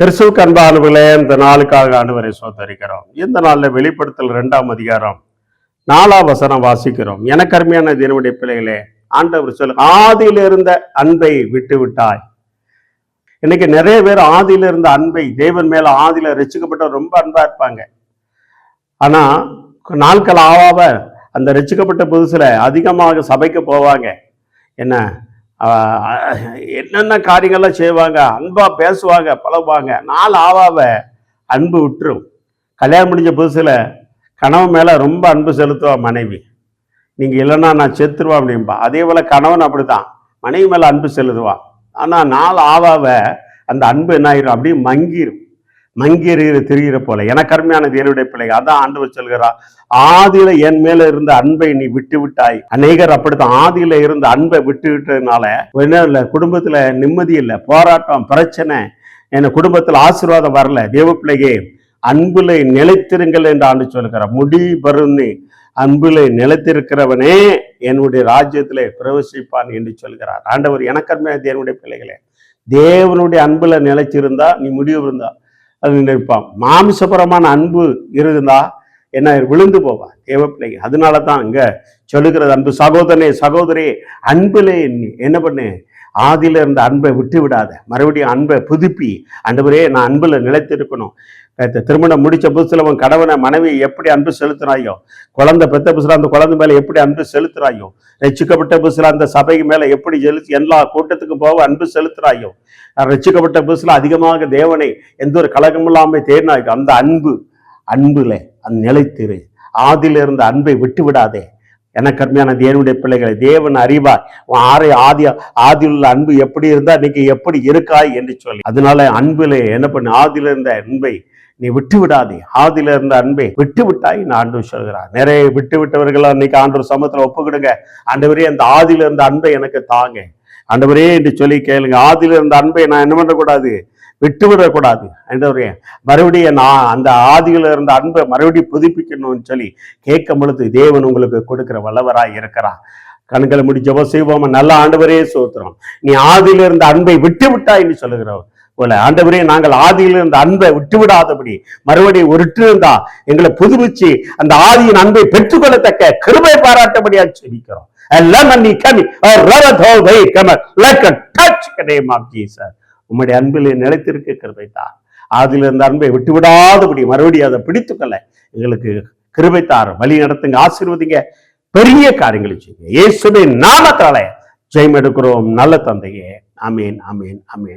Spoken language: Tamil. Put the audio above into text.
கிறிஸ்துவுக்கு அன்பானவர்களே, இந்த நாளுக்காக ஆண்டவரை சோதரிக்கிறோம். இந்த நாளில் வெளிப்படுத்தல் 2ஆம் அதிகாரம் 4ஆம் வசனம் வாசிக்கிறோம். எனக்கு அருமையான தேவனுடைய பிள்ளைகளே, ஆண்டவர் சொல்லு, ஆதியில இருந்த அன்பை விட்டு விட்டாய். இன்னைக்கு நிறைய பேர் ஆதியில இருந்த அன்பை, தேவன் மேல ஆதியில ரட்சிக்கப்பட்ட ரொம்ப அன்பா இருப்பாங்க. ஆனா நாட்கள் ஆவாவ அந்த ரட்சிக்கப்பட்ட புதுசுல அதிகமாக சபைக்கு போவாங்க. என்ன என்னென்ன காரியங்கள்லாம் செய்வாங்க, அன்பா பேசுவாங்க, பழகுவாங்க. நாள் ஆவாவ அன்பு விட்டுரும். கல்யாணம் முடிஞ்ச புதுசுல கணவன் மேல ரொம்ப அன்பு செலுத்துவா மனைவி. நீங்க இல்லைன்னா நான் செத்துருவான் அப்படின்பா. அதே போல கணவன் அப்படிதான் மனைவி மேல அன்பு செலுத்துவான். ஆனா நாள் ஆவாவ அந்த அன்பு என்ன ஆயிரும், அப்படியே மங்கிரும். மங்கிற திரிகிற போல. எனக்கு அருமையான தேவனுடைய பிள்ளை, அதான் ஆண்டவர் சொல்கிறார், ஆதியில என் மேல இருந்த அன்பை நீ விட்டு விட்டாய். அநேகர் அப்படித்தான் ஆதியில இருந்த அன்பை விட்டு விட்டதுனால என்ன இல்லை, குடும்பத்துல நிம்மதி இல்லை, போராட்டம், பிரச்சனை, என் குடும்பத்துல ஆசீர்வாதம் வரல. தேவ பிள்ளையே, அன்புல நிலைத்திருங்கள் என்று ஆண்டு சொல்கிறார். முடி பருன்னு அன்புல நிலைத்திருக்கிறவனே என்னுடைய ராஜ்யத்திலே பிரவேசிப்பான் என்று சொல்கிறார் ஆண்டவர். எனக்கு அருமையான தேவனுடைய பிள்ளைகளே, தேவனுடைய அன்புல நிலைச்சிருந்தா நீ முடிவு இருந்தா அது நிற்பான். மாமிசபுரமான அன்பு இருந்தா என்ன விழுந்து போவா தேவ பிள்ளைங்க. அதனால தான் இங்க சொல்லுகிறது, அன்பு சகோதரனே சகோதரி, அன்பிலே என்ன பண்ணு, ஆதியில இருந்த அன்பை விட்டு விடாத, மறுபடியும் அன்பை புதுப்பி. ஆண்டவரே, நான் அன்புல நிலைத்திருக்கணும். திருமணம் முடிச்ச புதுசுல அவன் கடவுளை மனைவி எப்படி அன்பு செலுத்துறாயோ, குழந்தை பெத்த புதுசுல அந்த குழந்தை மேல எப்படி அன்பு செலுத்துறாயோ, ரட்சிக்கப்பட்ட புதுசுல அந்த சபை மேல எப்படி எல்லா கூட்டத்துக்கும் போக அன்பு செலுத்துறாயோ, ரட்சிக்கப்பட்ட புதுசுல அதிகமாக தேவனை எந்த ஒரு கலகம் இல்லாம தேடினாயோ, அந்த அன்புல அந்த நிலைத்திரு. ஆதியில இருந்த அன்பை விட்டு விடாதே. எனக்கு அருமையான தேவனுடைய பிள்ளைகளை, தேவன் அறிவாய் ஆதியில் உள்ள அன்பு எப்படி இருந்தா இன்னைக்கு எப்படி இருக்காய் என்று சொல்லி. அதனால அன்புல என்ன பண்ணு, ஆதியில இருந்த அன்பை நீ விட்டு விடாதே. ஆதியில இருந்த அன்பை விட்டு விட்டாய் நான் ஆண்டவர் சொல்கிறார். நிறைய விட்டு விட்டவர்கள் அன்னைக்கு ஆண்டவர் சமூகத்துல ஒப்புக்கிடுங்க. ஆண்டவரே, அந்த ஆதியில இருந்த அன்பை எனக்கு தாங்க ஆண்டவரே என்று சொல்லி கேளுங்க. ஆதியில இருந்த அன்பை நான் என்ன பண்ணக்கூடாது, விட்டு விடக்கூடாது. ஆண்டவரே, மறுபடியும் நான் அந்த ஆதியில இருந்த அன்பை மறுபடியும் புதுப்பிக்கணும்னு சொல்லி கேட்கும் பொழுது தேவன் உங்களுக்கு கொடுக்கிற வல்லவராய் இருக்கிறார். கண்களை முடி ஜெபம் செய்வோம். நல்ல ஆண்டவரே சோத்திரம், நீ ஆதியில இருந்த அன்பை விட்டு விட்டாய் என்று சொல்லுகிறோம் போல. ஆண்டவரே, நாங்கள் ஆதியில இருந்த அன்பை விட்டு விடாதபடி மறுபடியும் இருந்தா எங்களை புதுப்பிச்சு அந்த ஆதியின் அன்பை பெற்றுக்கொள்ளத்தக்க கிருபை பாராட்டபடியா சொல்லிக்கிறோம். உம்முடைய அன்பில் நிலைத்திருக்க கிருபை தான். ஆதியில இருந்த அன்பை விட்டு விடாதபடி மறுபடியும் அதை பிடித்துக்கொள்ள எங்களுக்கு கிருபை தார். வழி நடத்துங்க, ஆசீர்வதிங்க, பெரிய காரியங்களை செய்யுங்க. இயேசுவின் நாமத்தாலே ஜெயம் எடுக்கிறோம் நல்ல தந்தையே. ஆமீன், ஆமீன், ஆமீன்.